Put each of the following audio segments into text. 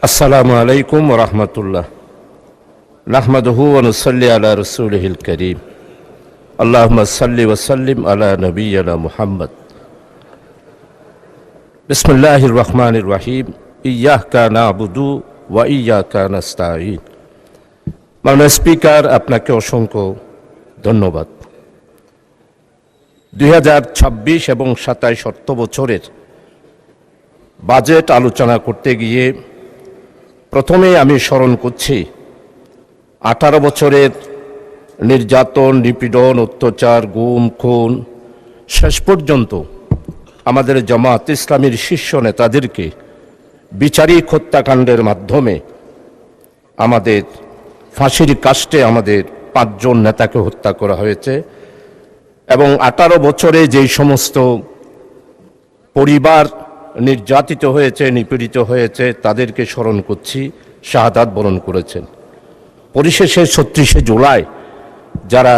আসসালামু আলাইকুম ওয়া রাহমাতুল্লাহ। নাহমাদুহু ওয়া নুসাল্লি আলা রাসূলিহিল কারীম। আল্লাহুম্মা সাল্লি ওয়া সাল্লিম আলা নাবিয়্যিনা মুহাম্মদ। বিসমিল্লাহির রহমানির রহিম। ইয়্যাকা না'বুদু ওয়া ইয়্যাকা নাস্তাঈন। মাননীয় স্পিকার, আপনাকে অসংখ্য ধন্যবাদ। 2026 এবং 27 অর্থ বছরের বাজেট আলোচনা করতে গিয়ে প্রথমে আমি স্মরণ করছি 18 বছরের নির্যাতন, নিপীড়ন, অত্যাচার, গুম, খুন, শেষ পর্যন্ত আমাদের জামাত ইসলামীর শীর্ষ নেতাদেরকে বিচারিক হত্যাকাণ্ডের মাধ্যমে আমাদের ফাঁসির কাস্টে আমাদের 5 জন নেতাকে হত্যা করা হয়েছে এবং 18 বছরে যেই সমস্ত পরিবার নির্যাতিত হয়েছে, নিপীড়িত হয়েছে, তাদেরকে স্মরণ করছি, শাহাদাত বরণ করেছেন। পরিশেষে 36শে জুলাই যারা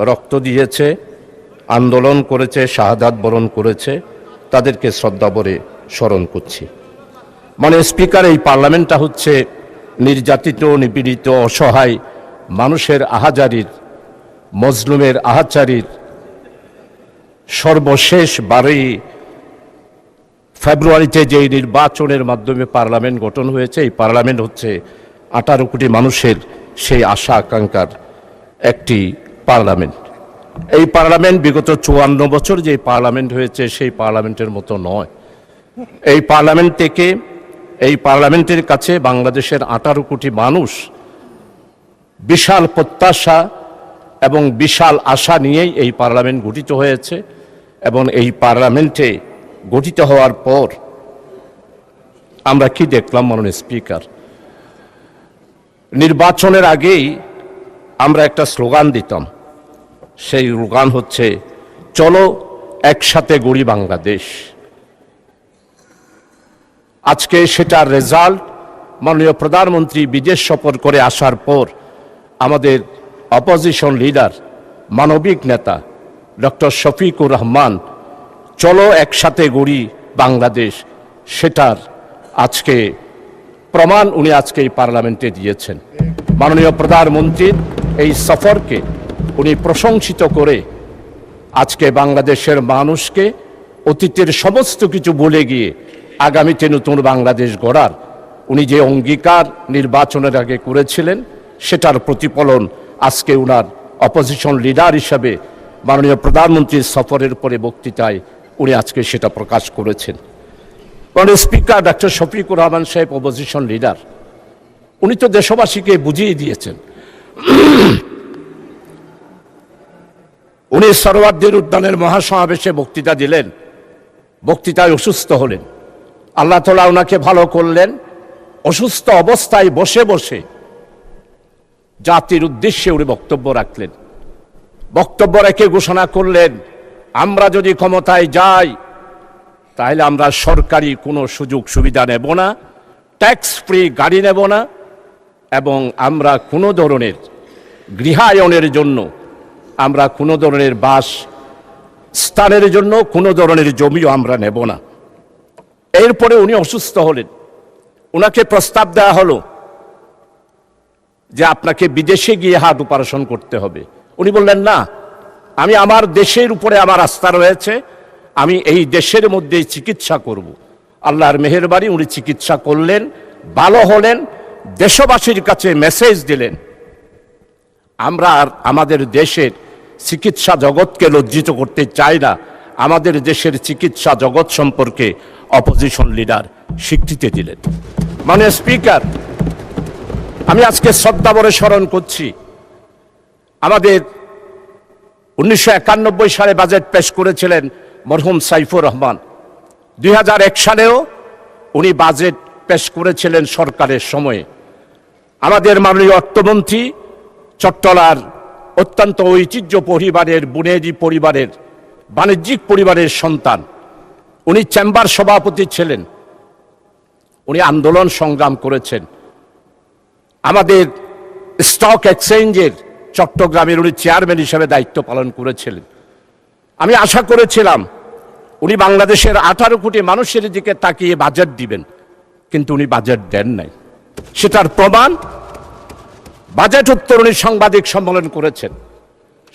রক্ত দিয়েছে, আন্দোলন করেছে, শাহাদাত বরণ করেছে, তাদেরকে শ্রদ্ধা ভরে স্মরণ করছি। মানে স্পিকার, এই পার্লামেন্টটা হচ্ছে নির্যাতিত, নিপীড়িত, অসহায় মানুষের আহাজারির, মজলুমের আহাচারির সর্বশেষ 12 ফেব্রুয়ারিতে যেই নির্বাচনের মাধ্যমে পার্লামেন্ট গঠন হয়েছে, এই পার্লামেন্ট হচ্ছে 18 কোটি মানুষের সেই আশা আকাঙ্ক্ষার একটি পার্লামেন্ট। এই পার্লামেন্ট বিগত 54 বছর যে পার্লামেন্ট হয়েছে সেই পার্লামেন্টের মতো নয়। এই পার্লামেন্ট থেকে, এই পার্লামেন্টের কাছে বাংলাদেশের 18 কোটি মানুষ বিশাল প্রত্যাশা এবং বিশাল আশা নিয়েই এই পার্লামেন্ট গঠিত হয়েছে এবং এই পার্লামেন্টে গঠিত হওয়ার পর আমরা কি দেখলাম মাননীয় স্পিকার? নির্বাচনের আগেই আমরা একটা স্লোগান দিতাম, সেই স্লোগান হচ্ছে চলো একসাথে গড়ি বাংলাদেশ। আজকে সেটার রেজাল্ট মাননীয় প্রধানমন্ত্রী বিদেশ সফর করে আসার পর আমাদের অপোজিশন লিডার, মানবিক নেতা ডক্টর শফিকুর রহমান চলো একসাথে গড়ি বাংলাদেশ, সেটার আজকে প্রমাণ উনি আজকে এই পার্লামেন্টে দিয়েছেন। মাননীয় প্রধানমন্ত্রীর এই সফরকে উনি প্রশংসিত করে আজকে বাংলাদেশের মানুষকে অতীতের সমস্ত কিছু ভুলে গিয়ে আগামীতে নতুন বাংলাদেশ গড়ার উনি যে অঙ্গীকার নির্বাচনের আগে করেছিলেন, সেটার প্রতিফলন আজকে উনার অপোজিশন লিডার হিসাবে মাননীয় প্রধানমন্ত্রীর সফরের পরে বক্তৃতায় উনি আজকে সেটা প্রকাশ করেছেন। মাননীয় স্পিকার, ডক্টর শফিকুর রহমান সাহেব অপোজিশন লিডার, উনি তো দেশবাসীকে বুঝিয়ে দিয়েছেন। উনি সরওয়ার্দীর উদ্যানের মহাসমাবেশে বক্তৃতা দিলেন, বক্তৃতায় অসুস্থ হলেন, আল্লাহ তাআলা ওনাকে ভালো করলেন। অসুস্থ অবস্থায় বসে বসে জাতির উদ্দেশ্যে উনি বক্তব্য রাখলেন। বক্তব্য রেখে ঘোষণা করলেন, আমরা যদি ক্ষমতায় যাই তাহলে আমরা সরকারি কোনো সুযোগ সুবিধা নেব না, ট্যাক্স ফ্রি গাড়ি নেব না, এবং আমরা কোনো ধরনের গৃহায়নের জন্য, আমরা কোনো ধরনের বাস স্থানের জন্য কোনো ধরনের জমিও আমরা নেব না। এরপরে উনি অসুস্থ হলেন, ওনাকে প্রস্তাব দেওয়া হলো যে আপনাকে বিদেশে গিয়ে হার্ট অপারেশন করতে হবে। উনি বললেন, না, আমি আমার দেশের উপরে আমার আস্থা রয়েছে, আমি এই দেশের মধ্যেই চিকিৎসা করব। আল্লাহর মেহেরবানি, উনি চিকিৎসা করলেন, ভালো হলেন, দেশবাসীর কাছে মেসেজ দিলেন, আমরা আর আমাদের দেশের চিকিৎসা জগৎকে লজ্জিত করতে চাই না। আমাদের দেশের চিকিৎসা জগৎ সম্পর্কে অপোজিশন লিডার স্বীকৃতি দিলেন। মাননীয় স্পিকার, আমি আজকে শ্রদ্ধা ভরে স্মরণ করছি আমাদের 1991 সালে বাজেট পেশ করেছিলেন মরহুম সাইফুর রহমান। 2001 সালেও উনি বাজেট পেশ করেছিলেন সরকারের সময়ে। আমাদের মাননীয় অর্থমন্ত্রী চট্টলার অত্যন্ত ঐতিহ্য পরিবারের, বুনেদি পরিবারের, বাণিজ্যিক পরিবারের সন্তান, উনি চেম্বার সভাপতি ছিলেন, উনি আন্দোলন সংগ্রাম করেছেন। আমাদের স্টক এক্সচেঞ্জের চট্টগ্রামের উনি চেয়ারম্যান হিসেবে দায়িত্ব পালন করেছিলেন। আমি আশা করেছিলাম উনি বাংলাদেশের 18 কোটি মানুষের দিকে তাকিয়ে বাজেট দিবেন, কিন্তু উনি বাজেট দেন নাই। সেটার প্রমাণ বাজেট উত্তরণী সাংবাদিক সম্মেলন করেছেন।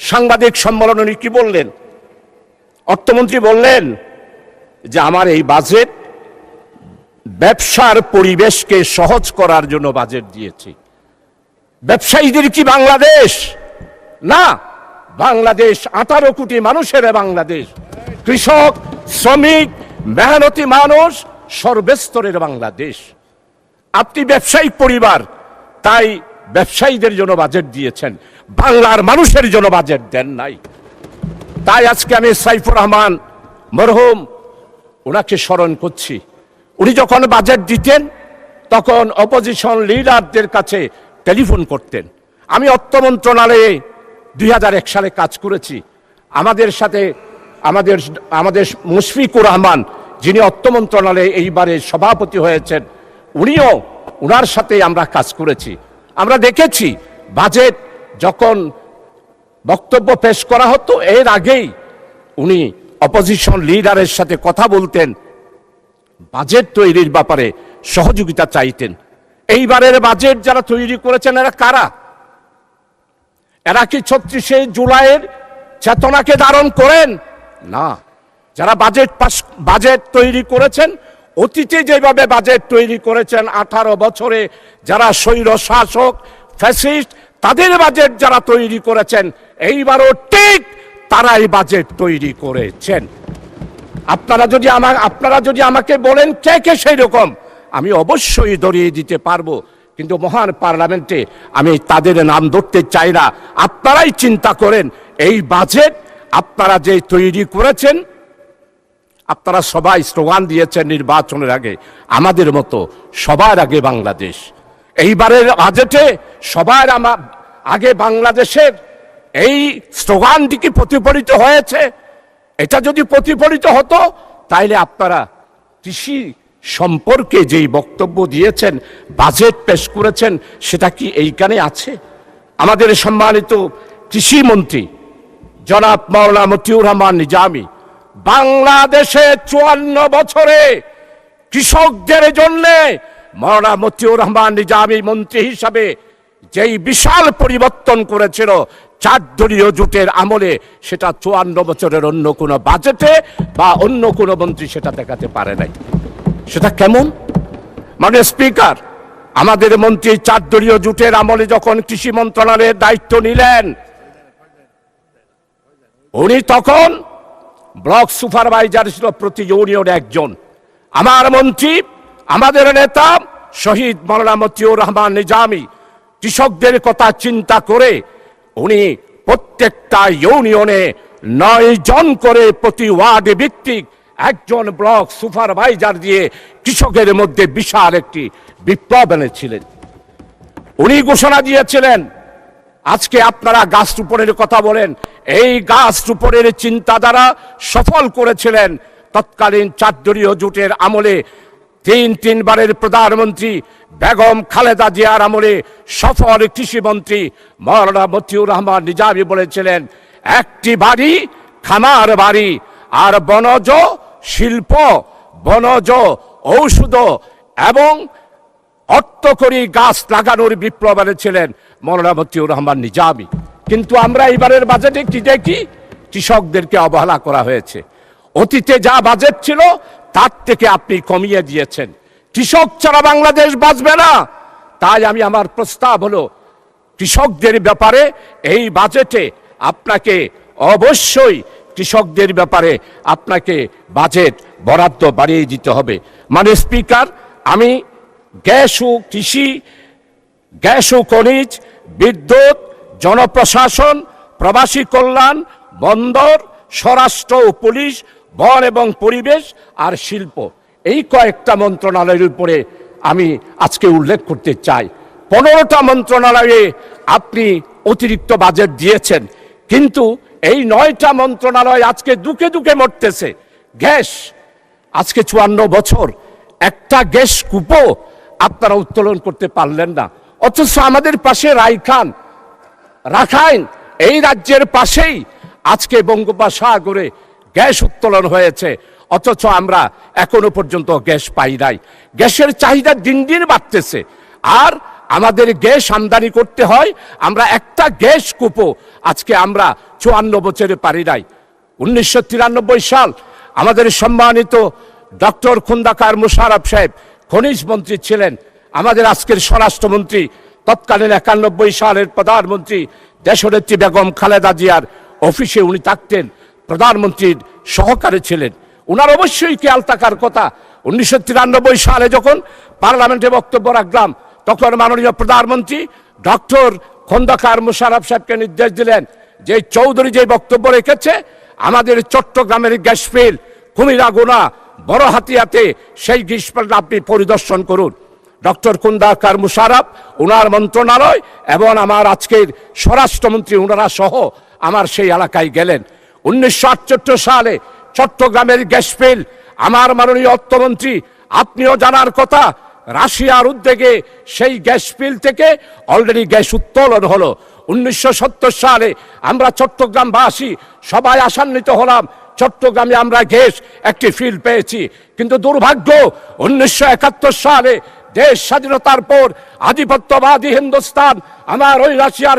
সাংবাদিক সম্মেলন উনি কি বললেন? অর্থমন্ত্রী বললেন যে আমার এই বাজেট ব্যবসার পরিবেশকে সহজ করার জন্য বাজেট দিয়েছি। ব্যবসায়ীদের কি বাংলাদেশ? না, বাংলাদেশ 18 কোটি মানুষের বাংলাদেশ। কৃষক, শ্রমিক, মেহনতি মানুষ, সর্বস্তরের বাংলাদেশ। আপনি ব্যবসায়িক পরিবার, তাই ব্যবসায়ীদের জন্য বাজেট দিয়েছেন, বাংলার মানুষের জন্য বাজেট দেন নাই। তাই আজকে আমি সাইফুর রহমান মরহুম ওনাকে স্মরণ করছি। উনি যখন বাজেট দিতেন তখন অপোজিশন লিডারদের কাছে টেলিফোন করতেন। আমি অর্থ মন্ত্রণালয়ে 2001 সালে কাজ করেছি। আমাদের সাথে আমাদের মুশফিকুর রহমান, যিনি অর্থ মন্ত্রণালয়ে এইবারে সভাপতি হয়েছেন, উনার সাথে আমরা কাজ করেছি। আমরা দেখেছি বাজেট যখন বক্তব্য পেশ করা হতো এর আগেই উনি অপোজিশন লিডারের সাথে কথা বলতেন, বাজেট তৈরির ব্যাপারে সহযোগিতা চাইতেন। এইবারের বাজেট যারা তৈরি করেছেন এরা কারা? এরা কি 36শে জুলাইয়ের চেতনাকে ধারণ করেন? না। যারা বাজেট তৈরি করেছেন, অতীতে যেভাবে বাজেট তৈরি করেছেন 18 বছরে যারা স্বৈর শাসক ফ্যাসিস্ট, তাদের বাজেট যারা তৈরি করেছেন এইবারও ঠিক তারাই বাজেট তৈরি করেছেন। আপনারা যদি আমাকে বলেন কে সেই রকম, আমি অবশ্যই ধরিয়ে দিতে পারবো, কিন্তু মহান পার্লামেন্টে আমি তাদের নাম ধরতে চাই না। আপনারাই চিন্তা করেন, এই বাজেট আপনারা যে তৈরি করেছেন, আপনারা সবাই স্লোগান দিয়েছেন নির্বাচনের আগে, আমাদের মতো সবার আগে বাংলাদেশ। এইবারের বাজেটে সবার আগে বাংলাদেশের এই স্লোগানটি কি প্রতিফলিত হয়েছে? এটা যদি প্রতিফলিত হতো তাইলে আপনারা কৃষি সম্পর্কে যেই বক্তব্য দিয়েছেন, বাজেট পেশ করেছেন, সেটা কি এইখানে আছে? আমাদের সম্মানিত কৃষি মন্ত্রী জনাব মাওলানা মতিউর রহমান নিজামী বাংলাদেশে 54 বছরে কৃষকদের জন্য মাওলানা মতিউর রহমান নিজামী মন্ত্রী হিসাবে যেই বিশাল পরিবর্তন করেছিল 4 দলীয় জোটের আমলে, সেটা 54 বছরের অন্য কোনো বাজেটে বা অন্য কোনো মন্ত্রী সেটা দেখাতে পারে নাই। সেটা কেমন? মানে স্পিকার, আমাদের মন্ত্রী 4 দলীয় জোটের আমলে যখন কৃষি মন্ত্রণালয়ের দায়িত্ব নিলেন, উনি তখন ব্লক সুপারভাইজার ছিল প্রতি ইউনিয়নে একজন। আমার মন্ত্রী, আমাদের নেতা শহীদ মাওলানা মতিউর রহমান নিজামী কৃষকদের কথা চিন্তা করে উনি প্রত্যেকটা ইউনিয়নে 9 জন করে প্রতি ওয়ার্ড ভিত্তিক একজন ব্লক সুপারভাইজার দিয়ে কৃষকের মধ্যে বিশাল একটি বিপ্লব এনেছিলেন। উনি ঘোষণা দিয়েছিলেন, আজকে আপনারা গাছ রোপণের কথা বলেন, এই গাছ রোপণের চিন্তাধারা সফল করেছিলেন তৎকালীন 4 দলীয় জোটের আমলে। 3 বারের প্রধানমন্ত্রী বেগম খালেদা জিয়ার আমলে সফল কৃষিমন্ত্রী মাওলানা মতিউর রহমান নিজামী বলেছিলেন, একটি বাড়ি খামার বাড়ি, আর বনজ শিল্প, বনজ ঔষধ এবং অর্থকরী গাছ লাগানোর বিপ্লব এনেছিলেন মাওলানা মতিউর রহমান নিজামী। কিন্তু আমরা এবারের বাজেটে কি দেখি? কৃষকদেরকে অবহেলা করা হয়েছে। অতীতে যা বাজেট ছিল তার থেকে আপনি কমিয়ে দিয়েছেন। কৃষক ছাড়া বাংলাদেশ বাঁচবে না। তাই আমার প্রস্তাব হলো, কৃষকদের ব্যাপারে এই বাজেটে আপনাকে অবশ্যই কৃষকদের ব্যাপারে আপনাকে বাজেট বরাদ্দ বাড়িয়ে দিতে হবে। মানে স্পিকার, আমি গ্যাস ও কৃষি, গ্যাস ও খনিজ, বিদ্যুৎ, জনপ্রশাসন, প্রবাসী কল্যাণ, বন্দর, স্বরাষ্ট্র ও পুলিশ, বন এবং পরিবেশ আর শিল্প, এই কয়েকটা মন্ত্রণালয়ের উপরে আমি আজকে উল্লেখ করতে চাই। 15টা মন্ত্রণালয়ে আপনি অতিরিক্ত বাজেট দিয়েছেন, কিন্তু এই 9টা মন্ত্রণালয় আজকে দুকে দুকে মরতেছে। গ্যাস, আজকে 54 বছর একটা গ্যাস কূপও আপনারা উত্তোলন করতে পারলেন না। অথচ আমাদের পাশে রাখাইন, এই রাজ্যের পাশেই আজকে বঙ্গোপসাগরে গ্যাস উত্তোলন হয়েছে। অথচ আমরা এখনো পর্যন্ত গ্যাস পাই নাই। গ্যাসের চাহিদা দিন দিন বাড়তেছে, আর আমাদের গ্যাস আমদানি করতে হয়। আমরা একটা গ্যাস কূপও আজকে আমরা 54 বছরে পারি নাই। 1993 সাল আমাদের সম্মানিত ডক্টর খোন্দকার মোশাররফ সাহেব খনিজ মন্ত্রী ছিলেন। আমাদের আজকের স্বরাষ্ট্রমন্ত্রী তৎকালীন 91 সালের প্রধানমন্ত্রী দেশনেত্রী বেগম খালেদা জিয়ার অফিসে উনি থাকতেন, প্রধানমন্ত্রীর সহকারী ছিলেন। উনার অবশ্যই খেয়াল থাকার কথা। 1993 সালে যখন পার্লামেন্টে বক্তব্য রাখলাম, তখন মাননীয় প্রধানমন্ত্রী ডক্টর খোন্দকার মোশাররফ সাহেবকে নির্দেশ দিলেন যে চৌধুরী যে বক্তব্য রেখেছে, আমাদের চট্টগ্রামের গ্যাস ফিল্ড কুমিরাগুনা বড় হাতিয়াতে সেই গ্যাস ফিল্ড আপনি পরিদর্শন করুন। ডক্টর খোন্দকার মোশাররফ, ওনার মন্ত্রণালয় এবং আমার আজকের স্বরাষ্ট্রমন্ত্রী ওনারা সহ আমার সেই এলাকায় গেলেন। 1978 সালে চট্টগ্রামের গ্যাস ফিল্ড, আমার মাননীয় অর্থমন্ত্রী আপনিও জানার কথা, রাশিয়ার উদ্যোগে সেই গ্যাস ফিল্ড থেকে অলরেডি গ্যাস উত্তোলন হলো। 1970 সালে আমরা চট্টগ্রামবাসী সবাই আশান্বিত হলাম, চট্টগ্রামে আমরা গ্যাস একটি ফিল্ড পেয়েছি। কিন্তু দুর্ভাগ্য, 1971 সালে দেশ স্বাধীনতার পর আধিপত্যবাদী হিন্দুস্তান আমার ওই রাশিয়ার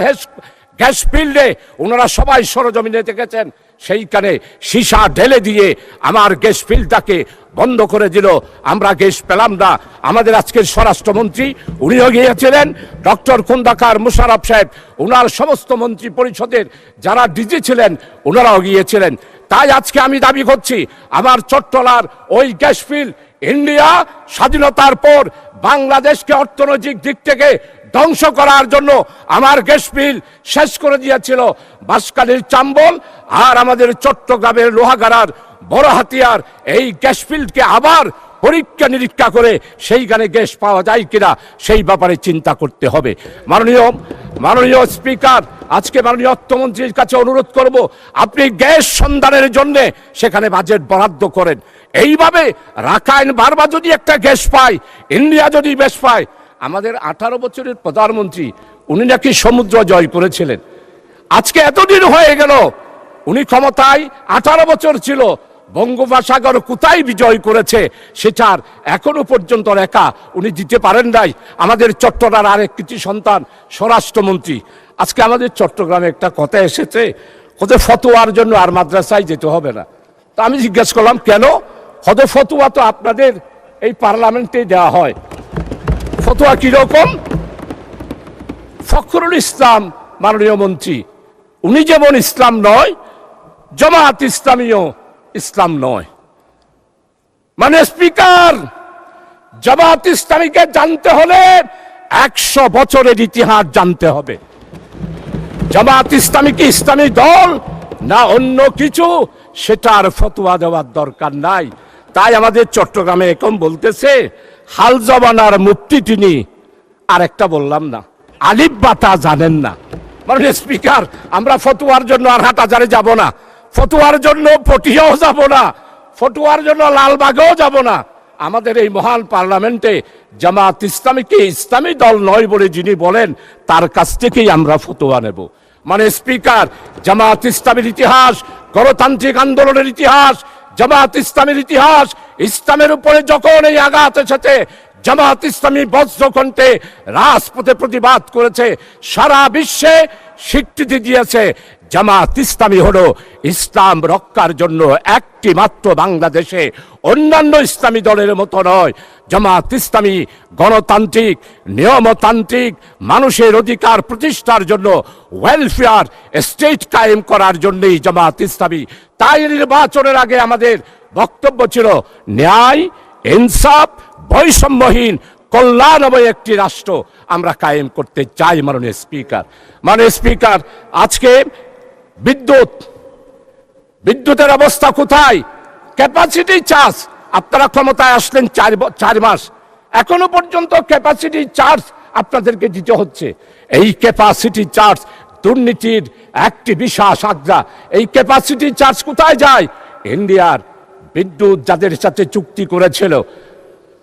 গ্যাস ফিল্ডে ওনারা সবাই সরজমিনে দেখেছেন, সেইখানে সীসা ঢেলে দিয়ে আমার গ্যাস ফিল্ডটাকে বন্ধ করে দিল। আমরা গ্যাস পেলাম না। আমাদের আজকের স্বরাষ্ট্রমন্ত্রী উনিও গিয়েছিলেন, ডক্টর খোন্দকার মোশাররফ সাহেব, ওনার সমস্ত মন্ত্রী পরিষদের যারা ডিজি ছিলেন ওনারাও গিয়েছিলেন। তাই আজকে আমি দাবি করছি, আমার চট্টলার ওই গ্যাস ফিল্ড ইন্ডিয়া স্বাধীনতার পর বাংলাদেশকে অর্থনৈতিক দিক থেকে ধ্বংস করার জন্য আমার গ্যাস ফিল্ড শেষ করে দিয়েছিল। বাঁশখালীর চাম্বল আর আমাদের চট্টগ্রামের লোহাগাড়ার বড় হাতিয়ার এই গ্যাস ফিল্ডকে আবার পরীক্ষা নিরীক্ষা করে সেইখানে গ্যাস পাওয়া যায় কিনা সেই ব্যাপারে চিন্তা করতে হবে। মাননীয় স্পিকার, আজকে মাননীয় অর্থমন্ত্রীর কাছে অনুরোধ করব, আপনি গ্যাস সন্ধানের জন্য সেখানে বাজেট বরাদ্দ করেন। এইভাবে রাখাইন বারবার যদি একটা গ্যাস পায়, ইন্ডিয়া যদি গ্যাস পায়, আমাদের 18 বছরের প্রধানমন্ত্রী উনি নাকি সমুদ্র জয় করেছিলেন। আজকে এতদিন হয়ে গেল, উনি ক্ষমতায় 18 বছর ছিল, বঙ্গোপসাগর কোথায় বিজয় করেছে সেটার এখনো পর্যন্ত রেখা উনি দিতে পারেন নাই। আমাদের চট্টগ্রামের আরেক কিছু সন্তান স্বরাষ্ট্রমন্ত্রী, আজকে আমাদের চট্টগ্রামে একটা কথা এসেছে, ওদের ফতোয়ার জন্য আর মাদ্রাসায় যেতে হবে না। তা আমি জিজ্ঞেস করলাম কেন? ওদের ফতোয়া তো আপনাদের এই পার্লামেন্টে দেওয়া হয়। ফতোয়া কিরকম? ফখরুল ইসলাম মাননীয় মন্ত্রী, উনি যেমন ইসলাম নয়, জামাত ইসলামীও ইসলাম নয়। মানে স্পিকার, জামাত ইসলামীকে জানতে হলে 100 বছরের ইতিহাস জানতে হবে। জামাত ইসলামী কি ইসলামী দল না অন্য কিছু, সেটার ফতোয়া দেওয়ার দরকার নাই। তাই আমাদের চট্টগ্রামে এখন বলতেছে হাল জবানার মুফতি তিনি, আর একটা বললাম না, আলিফ বাতা জানেন না। মানে স্পিকার, আমরা ফতোয়ার জন্য আর হাটহাজারে যাব না, ফতোয়ার জন্য পটিয়াও যাব না, ফতোয়ার জন্য লালবাগেও যাব না। আমাদের এই মহান পার্লামেন্টে জামাত ইসলামীকে ইসলামী দল নয় বলে যিনি বলেন, তার কাছ থেকেই আমরা ফতোয়া নেব। মানে স্পিকার, জামাত ইসলামীর ইতিহাস, গণতান্ত্রিক আন্দোলনের ইতিহাস, জামাত ইসলামীর ইতিহাস, ইসলামের উপরে যখন এই আঘাত এসেছে, জামাত ইসলামী বজ্রকণ্ঠে রাজপথে প্রতিবাদ করেছে, সারা বিশ্বে স্বীকৃতি দিয়েছে। জামাত ইসলামী হলো ইসলাম রক্ষার জন্য একটি মাত্র বাংলাদেশে, অন্যান্য ইসলামী দলের মতো নয়। জামাত ইসলামী গণতান্ত্রিক, নিয়মতান্ত্রিক, মানুষের অধিকার প্রতিষ্ঠার জন্য, ওয়েলফেয়ার স্টেট কায়েম করার জন্যই জামাত ইসলামী। তাই নির্বাচনের আগে আমাদের বক্তব্য ছিল ন্যায়, ইনসাফ, বৈষম্যহীন, কল্যাণময় একটি রাষ্ট্র আমরা কায়েম করতে চাই। মাননীয় স্পিকার, আজকে বিদ্যুতের অবস্থা কোথায়? ক্যাপাসিটি চার্জ, আপনারা ক্ষমতায় আসলেন 4 মাস, এখনো পর্যন্ত ক্যাপাসিটি চার্জ আপনাদেরকে দিতে হচ্ছে। এই ক্যাপাসিটি চার্জ দুর্নীতির একটি বিশাল আগ্রা। এই ক্যাপাসিটি চার্জ কোথায় যায়? ইন্ডিয়ার বিদ্যুৎ যাদের সাথে চুক্তি করেছিল।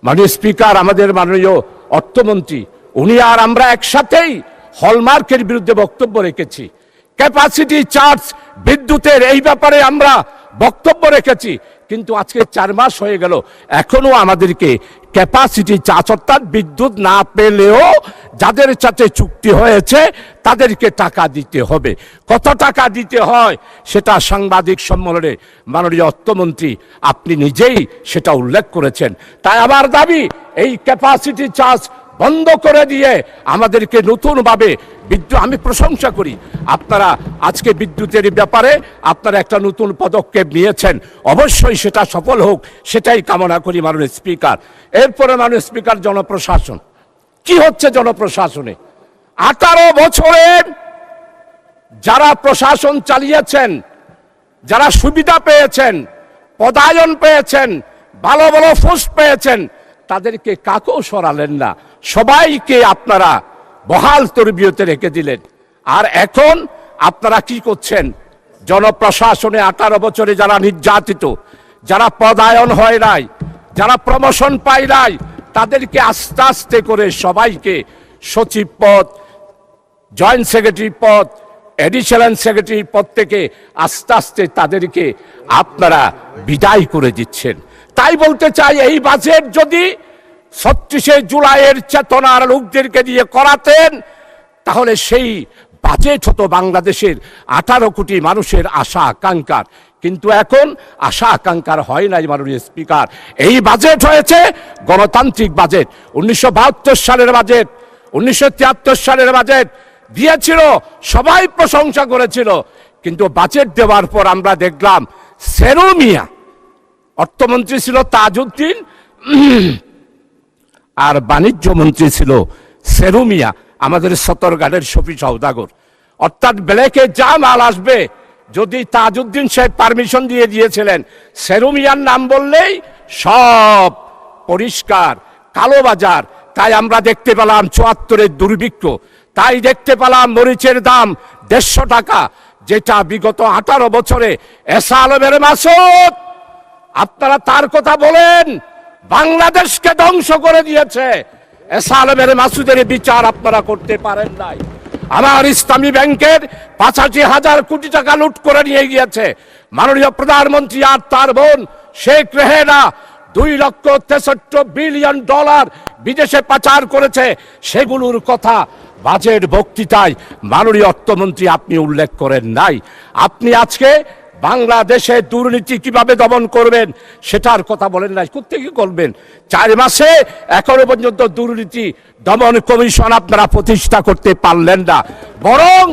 মাননীয় স্পিকার, আমাদের মাননীয় অর্থমন্ত্রী উনি আর আমরা একসাথেই হলমার্কের বিরুদ্ধে বক্তব্য রেখেছি। ক্যাপাসিটি চার্জ বিদ্যুতের এই ব্যাপারে আমরা বক্তব্য রেখেছি, কিন্তু আজকে 4 মাস হয়ে গেল, এখনো আমাদেরকে ক্যাপাসিটি চার্জ অর্থাৎ বিদ্যুৎ না পেলেও যাদের সাথে চুক্তি হয়েছে তাদেরকে টাকা দিতে হবে। কত টাকা দিতে হয় সেটা সাংবাদিক সম্মেলনে মাননীয় অর্থমন্ত্রী আপনি নিজেই সেটা উল্লেখ করেছেন। তাই আমার দাবি, এই ক্যাপাসিটি চার্জ বন্ধ করে দিয়ে আমাদেরকে নতুনভাবে বিদ্যুৎ, আমি প্রশংসা করি আপনারা আজকে বিদ্যুতের ব্যাপারে আপনারা একটা নতুন পদক্ষেপ নিয়েছেন, অবশ্যই সেটা সফল হোক, সেটাই কামনা করি মাননীয় স্পিকার। এরপরে মাননীয় স্পিকার, জনপ্রশাসন কি হচ্ছে? জনপ্রশাসনে 18 বছরে যারা প্রশাসন চালিয়েছেন, যারা সুবিধা পেয়েছেন, পদায়ন পেয়েছেন, ভালো ভালো পোস্ট পেয়েছেন, তাদেরকে কাকেও সরালেন না, সবাইকে আপনারা বহাল তরবিয়তে রেখে দিলেন। আর এখন আপনারা কি করছেন? জনপ্রশাসনে 18 বছরে যারা নির্যাতিত, যারা পদায়ন হয় নাই, যারা প্রমোশন পায় নাই, তাদেরকে আস্তে আস্তে করে সবাইকে সচিব পদ, জয়েন্ট সেক্রেটারি পদ, এডিশনাল সেক্রেটারি পদ থেকে আস্তে আস্তে তাদেরকে আপনারা বিদায় করে দিচ্ছেন। তাই বলতে চাই, এই বাজেট যদি 36শে জুলাইয়ের চেতনার লোকদেরকে দিয়ে করাতেন, তাহলে সেই বাজেট হতো বাংলাদেশের 18 কোটি মানুষের আশা আকাঙ্ক্ষার। কিন্তু এখন আশা আকাঙ্ক্ষার হয় নাই মাননীয় স্পিকার। এই বাজেট হয়েছে গণতান্ত্রিক বাজেট। 1972 সালের বাজেট, 1973 সালের বাজেট দিয়েছিল, সবাই প্রশংসা করেছিল, কিন্তু বাজেট দেওয়ার পর আমরা দেখলাম সেরু মিয়া, অর্থমন্ত্রী ছিল তাজউদ্দিন, আর বাণিজ্য মন্ত্রী ছিল সেরু মিয়া, আমাদের সতর্ঘাটের শফি সওদাগর। অর্থাৎ ব্ল্যাকে যা মাল আসবে, যদি তাজউদ্দিন সাহেব পারমিশন দিয়ে দিয়েছিলেন, সেরু মিয়ার নাম বললেই সব পরিষ্কার কালোবাজার। তাই আমরা দেখতে পেলাম 74-এর দুর্ভিক্ষ, তাই দেখতে পেলাম মরিচের দাম 150 টাকা, যেটা বিগত 18 বছরে এসা আলমের মাসুদ, আপনারা তার কথা বলেন, বাংলাদেশকে ধ্বংস করে দিয়েছে। এসা আলমের মাসুদের বিচার আপনারা করতে পারেন নাই। আমার ইসলামী ব্যাংকের 85,000 কোটি টাকা লুট করে নিয়ে গিয়েছে মাননীয় প্রধানমন্ত্রী আর তার বোন শেখ রেহেনা। 2,63 বিলিয়ন ডলার বিদেশে পাচার করেছে, সেগুলোর কথা বাজেট বক্তৃতায় মাননীয় অর্থমন্ত্রী আপনি উল্লেখ করেন নাই। আপনি আজকে বাংলাদেশে দুর্নীতি কিভাবে দমন করবেন সেটার কথা বলেন নাই। কোত্থেকে করবেন? 4 মাসে এখনো পর্যন্ত দুর্নীতি দমন কমিশন আপনারা প্রতিষ্ঠা করতে পারলেন না, বরং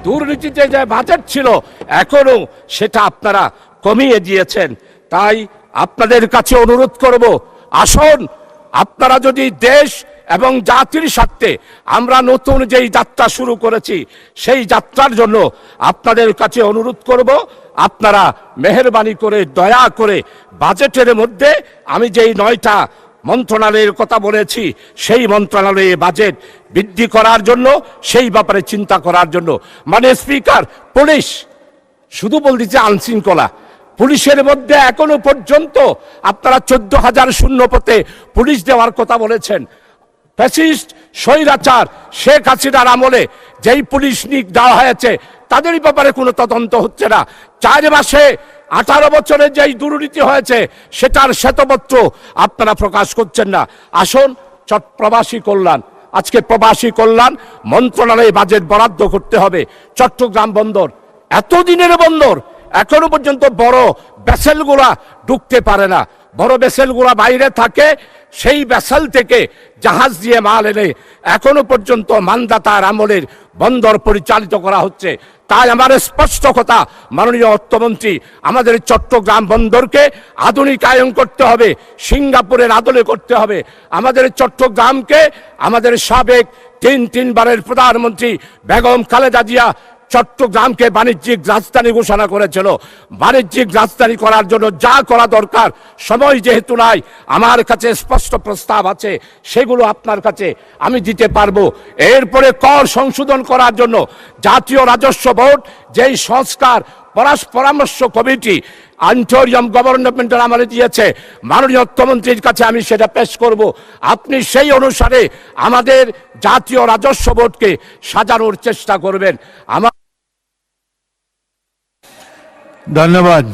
দুর্নীতিতে যে বাজেট ছিল এখনো সেটা আপনারা কমিয়ে দিয়েছেন। তাই আপনাদের কাছে অনুরোধ করব, আসুন আপনারা যদি দেশ এবং জাতির স্বার্থে আমরা নতুন যেই যাত্রা শুরু করেছি, সেই যাত্রার জন্য আপনাদের কাছে অনুরোধ করব, আপনারা মেহেরবানি করে দয়া করে বাজেটের মধ্যে আমি যেই 9টা মন্ত্রণালয়ের কথা বলেছি, সেই মন্ত্রণালয়ে বাজেট বৃদ্ধি করার জন্য, সেই ব্যাপারে চিন্তা করার জন্য। মানে স্পিকার, পুলিশ শুধু বলতেছে আইনশৃঙ্খলা, পুলিশের মধ্যে এখনো পর্যন্ত আপনারা 14,000 শূন্য পথে পুলিশ দেওয়ার কথা বলেছেন। ফ্যাসিস্ট স্বৈরাচার শেখ হাসিনার আমলে যেই পুলিশ নিয়োগ দেওয়া হয়েছে, তাদের ব্যাপারে কোনো তদন্ত হচ্ছে না। 4 মাসে 18 বছরে যেই দুর্নীতি হয়েছে সেটার শ্বেতপত্র আপনারা প্রকাশ করছেন না। আসুন প্রবাসী কল্যাণ, আজকে প্রবাসী কল্যাণ মন্ত্রণালয়ে বাজেট বরাদ্দ করতে হবে। চট্টগ্রাম বন্দর এতদিনের বন্দর, এখনো পর্যন্ত বড় ভেসেলগুলা ঢুকতে পারে না, বড় ভেসেলগুলা বাইরে থাকে, সেই ভেসেল থেকে জাহাজ দিয়ে মাল এনে এখনো পর্যন্ত মানদাতার আমলের বন্দর পরিচালিত করা হচ্ছে। তাই আমার স্পষ্ট কথা মাননীয় অর্থমন্ত্রী, আমাদের চট্টগ্রাম বন্দরকে আধুনিকায়ন করতে হবে, সিঙ্গাপুরের আদলে করতে হবে। আমাদের চট্টগ্রামকে আমাদের সাবেক 3 বারের প্রধানমন্ত্রী বেগম খালেদা জিয়া চট্টগ্রামকে বাণিজ্যিক রাজধানী ঘোষণা করেছিল। বাণিজ্যিক রাজধানী করার জন্য যা করা দরকার, সময় যেহেতু নাই, আমার কাছে স্পষ্ট প্রস্তাব আছে, সেগুলো আপনার কাছে আমি দিতে পারবো। এরপরে কর সংশোধন করার জন্য জাতীয় রাজস্ব বোর্ড যেই সংস্কার পরামর্শ কমিটি আন্টোরিয়াম গভর্নমেন্টের আমলে দিয়েছে, মাননীয় অর্থমন্ত্রীর কাছে আমি সেটা পেশ করব। আপনি সেই অনুসারে আমাদের জাতীয় রাজস্ব বোর্ডকে সাজানোর চেষ্টা করবেন। ধন্যবাদ।